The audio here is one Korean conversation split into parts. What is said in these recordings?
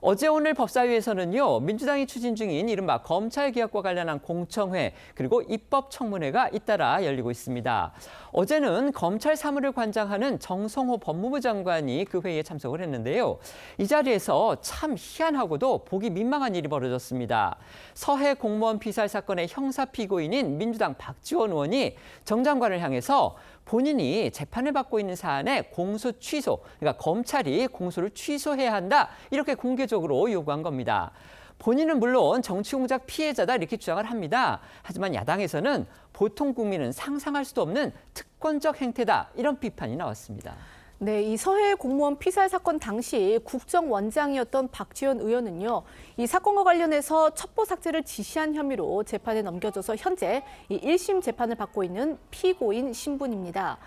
어제 오늘 법사위에서는요, 민주당이 추진 중인 이른바 검찰개혁과 관련한 공청회 그리고 입법청문회가 잇따라 열리고 있습니다. 어제는 검찰 사무를 관장하는 정성호 법무부 장관이 그 회의에 참석을 했는데요. 이 자리에서 참 희한하고도 보기 민망한 일이 벌어졌습니다. 서해 공무원 피살 사건의 형사 피고인인 민주당 박지원 의원이 정 장관을 향해서 본인이 재판을 받고 있는 사안에 공소 취소, 그러니까 검찰이 공소를 취소해야 한다, 이렇게 공개적으로 요구한 겁니다. 본인은 물론 정치공작 피해자다 이렇게 주장을 합니다. 하지만 야당에서는 보통 국민은 상상할 수도 없는 특권적 행태다, 이런 비판이 나왔습니다. 네, 이 서해 공무원 피살 사건 당시 국정원장이었던 박지원 의원은요, 이 사건과 관련해서 첩보 삭제를 지시한 혐의로 재판에 넘겨져서 현재 이 1심 재판을 받고 있는 피고인 신분입니다.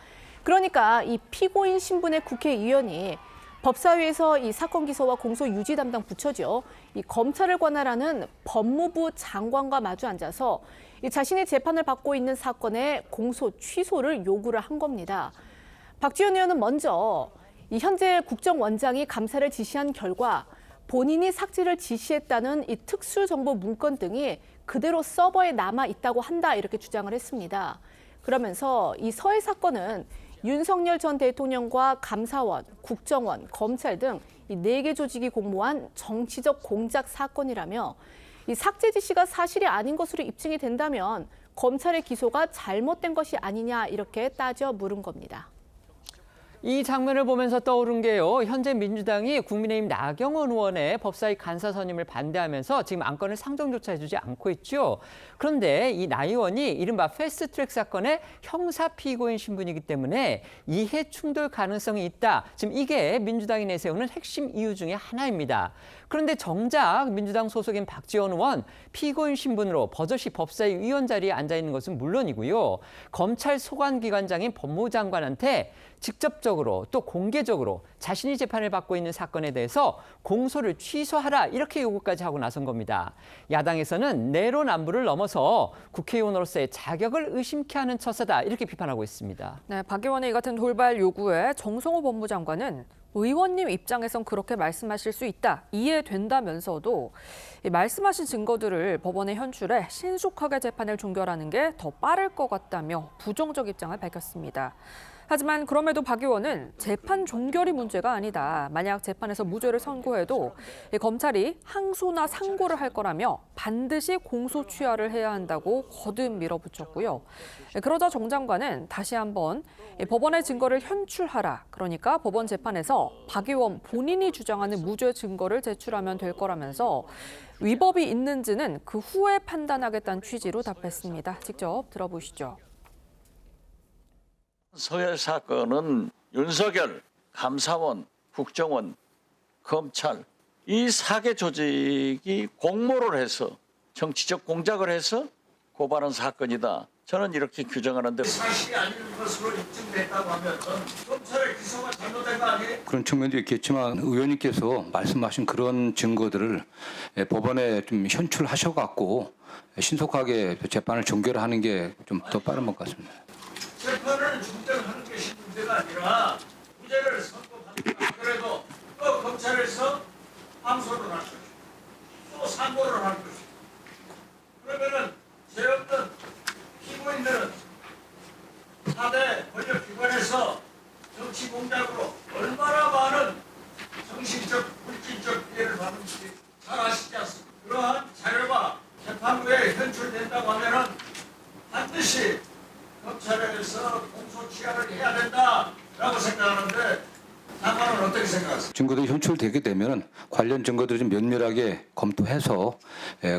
그러니까 이 피고인 신분의 국회의원이 법사위에서 이 사건 기소와 공소 유지 담당 부처죠, 이 검찰을 관할하는 법무부 장관과 마주 앉아서 이 자신이 재판을 받고 있는 사건의 공소 취소를 요구를 한 겁니다. 박지원 의원은 먼저 이 현재 국정원장이 감사를 지시한 결과 본인이 삭제를 지시했다는 이 특수정보 문건 등이 그대로 서버에 남아 있다고 한다, 이렇게 주장을 했습니다. 그러면서 이 서해 사건은 윤석열 전 대통령과 감사원, 국정원, 검찰 등 이 4개 조직이 공모한 정치적 공작 사건이라며 이 삭제 지시가 사실이 아닌 것으로 입증이 된다면 검찰의 기소가 잘못된 것이 아니냐, 이렇게 따져 물은 겁니다. 이 장면을 보면서 떠오른 게요, 현재 민주당이 국민의힘 나경원 의원의 법사위 간사 선임을 반대하면서 지금 안건을 상정조차 해주지 않고 있죠. 그런데 이 나 의원이 이른바 패스트트랙 사건의 형사 피고인 신분이기 때문에 이해 충돌 가능성이 있다. 지금 이게 민주당이 내세우는 핵심 이유 중에 하나입니다. 그런데 정작 민주당 소속인 박지원 의원 피고인 신분으로 버젓이 법사위 위원 자리에 앉아 있는 것은 물론이고요, 검찰 소관기관장인 법무부 장관한테 직접적으로 또 공개적으로 자신이 재판을 받고 있는 사건에 대해서 공소를 취소하라, 이렇게 요구까지 하고 나선 겁니다. 야당에서는 내로남불을 넘어서 국회의원으로서의 자격을 의심케 하는 처사다, 이렇게 비판하고 있습니다. 네, 박 의원의 이 같은 돌발 요구에 정성호 법무부 장관은 의원님 입장에선 그렇게 말씀하실 수 있다, 이해된다면서도 말씀하신 증거들을 법원에 현출해 신속하게 재판을 종결하는 게 더 빠를 것 같다며 부정적 입장을 밝혔습니다. 하지만 그럼에도 박 의원은 재판 종결이 문제가 아니다. 만약 재판에서 무죄를 선고해도 검찰이 항소나 상고를 할 거라며 반드시 공소 취하를 해야 한다고 거듭 밀어붙였고요. 그러자 정 장관은 다시 한번 법원의 증거를 현출하라. 그러니까 법원 재판에서 박 의원 본인이 주장하는 무죄 증거를 제출하면 될 거라면서 위법이 있는지는 그 후에 판단하겠다는 취지로 답했습니다. 직접 들어보시죠. 서해 사건은 윤석열, 감사원, 국정원, 검찰 이 4개 조직이 공모를 해서 정치적 공작을 해서 고발한 사건이다. 저는 이렇게 규정하는데 사실이 아닌 것으로 입증됐다고 하면 검찰의 기소가 잘못된 거 아니에요? 그런 측면도 있겠지만 의원님께서 말씀하신 그런 증거들을 법원에 좀 현출하셔갖고 신속하게 재판을 종결하는 게 좀 더 빠른 것 같습니다. 재판을 중단하는 것이 문제가 아니라 무죄를 선고한다. 그래도 또 검찰에서 항소를 할 것이고 또 상고를 할 것이고, 그러면은 죄 없는 피고인들은 4대 권력기관에서 정치 공작으로 얼마나 많은 정신적, 물질적 피해를 받는지 잘 아시지 않습니까? 그러한 자료가 재판 후에 현출된다고 하면은 반드시 검찰에서 공소 취하를 해야 된다라고 생각하는데, 장관은 어떻게 생각하세요? 증거들이 현출되게 되면 관련 증거들을 좀 면밀하게 검토해서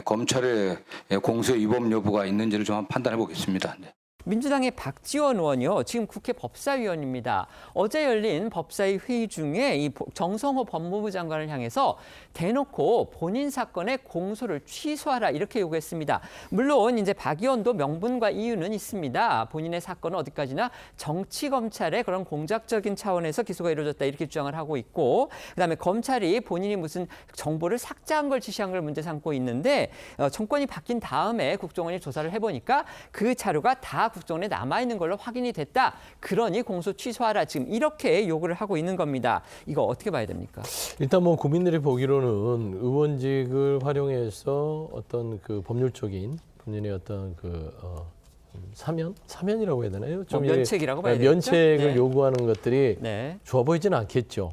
검찰의 공소 위법 여부가 있는지를 좀 한번 판단해 보겠습니다. 네. 민주당의 박지원 의원이요, 지금 국회 법사위원입니다. 어제 열린 법사위 회의 중에 이 정성호 법무부 장관을 향해서 대놓고 본인 사건의 공소를 취소하라, 이렇게 요구했습니다. 물론 이제 박 의원도 명분과 이유는 있습니다. 본인의 사건은 어디까지나 정치 검찰의 그런 공작적인 차원에서 기소가 이루어졌다, 이렇게 주장을 하고 있고, 그다음에 검찰이 본인이 무슨 정보를 삭제한 걸 지시한 걸 문제 삼고 있는데, 정권이 바뀐 다음에 국정원이 조사를 해보니까 그 자료가 다 국정원에 남아있는 걸로 확인이 됐다. 그러니 공소 취소하라. 지금 이렇게 요구를 하고 있는 겁니다. 이거 어떻게 봐야 됩니까? 일단 뭐 국민들이 보기로는 의원직을 활용해서 어떤 그 법률적인 본인의 어떤 그 사면이라고 해야 되나요? 뭐 면책이라고 봐야 되겠죠? 면책을 네. 요구하는 것들이 네. 좋아 보이지는 않겠죠.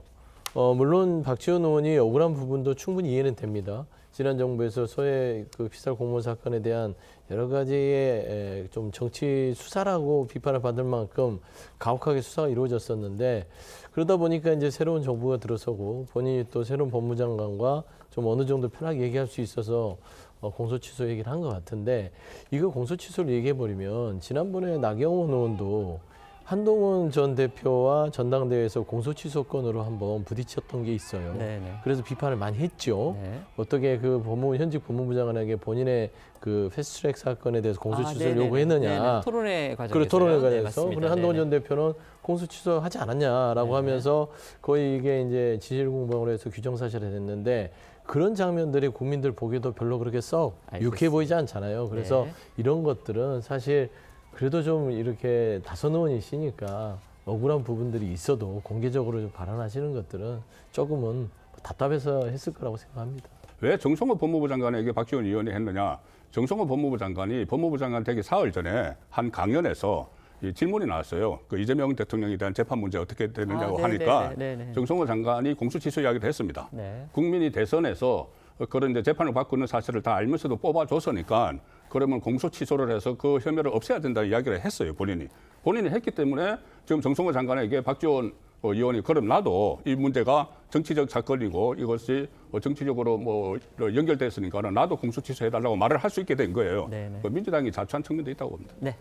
물론 박지원 의원이 억울한 부분도 충분히 이해는 됩니다. 지난 정부에서 소외 그 피살 공무원 사건에 대한 여러 가지의 좀 정치 수사라고 비판을 받을 만큼 가혹하게 수사가 이루어졌었는데 그러다 보니까 이제 새로운 정부가 들어서고 본인이 또 새로운 법무장관과 좀 어느 정도 편하게 얘기할 수 있어서 공소 취소 얘기를 한 것 같은데 이거 공소 취소를 얘기해 버리면 지난번에 나경원 의원도 한동훈 전 대표와 전당대회에서 공소 취소권으로 한번 부딪혔던 게 있어요. 네네. 그래서 비판을 많이 했죠. 네. 어떻게 그 현직 법무부 장관에게 본인의 그 패스트트랙 사건에 대해서 공소 취소를 네네네. 요구했느냐. 네네. 토론회 과정에서. 그리고 토론회 네, 관해서 맞습니다. 그리고 한동훈 네네. 전 대표는 공소 취소하지 않았냐라고 네네. 하면서 거의 이게 이제 진실 공방으로 해서 규정사실이 됐는데 그런 장면들이 국민들 보기도 별로 그렇게 썩 유쾌해 보이지 않잖아요. 그래서 네. 이런 것들은 사실 그래도 좀 이렇게 다선 의원이시니까 억울한 부분들이 있어도 공개적으로 좀 발언하시는 것들은 조금은 답답해서 했을 거라고 생각합니다. 왜 정성호 법무부 장관에게 박지원 의원이 했느냐? 정성호 법무부 장관이 법무부 장관 되기 사흘 전에 한 강연에서 이 질문이 나왔어요. 그 이재명 대통령에 대한 재판 문제 어떻게 되느냐고 하니까 네네. 정성호 장관이 공수처 이야기를 했습니다. 네. 국민이 대선에서 그런 이제 재판을 받고 있는 사실을 다 알면서도 뽑아줬으니까 그러면 공소 취소를 해서 그 혐의를 없애야 된다 이야기를 했어요. 본인이 했기 때문에 지금 정성호 장관에게 박지원 의원이 그럼 나도 이 문제가 정치적 사건이고 이것이 정치적으로 뭐 연결됐으니까 나도 공소 취소해달라고 말을 할 수 있게 된 거예요. 네네. 민주당이 자초한 측면도 있다고 봅니다. 네.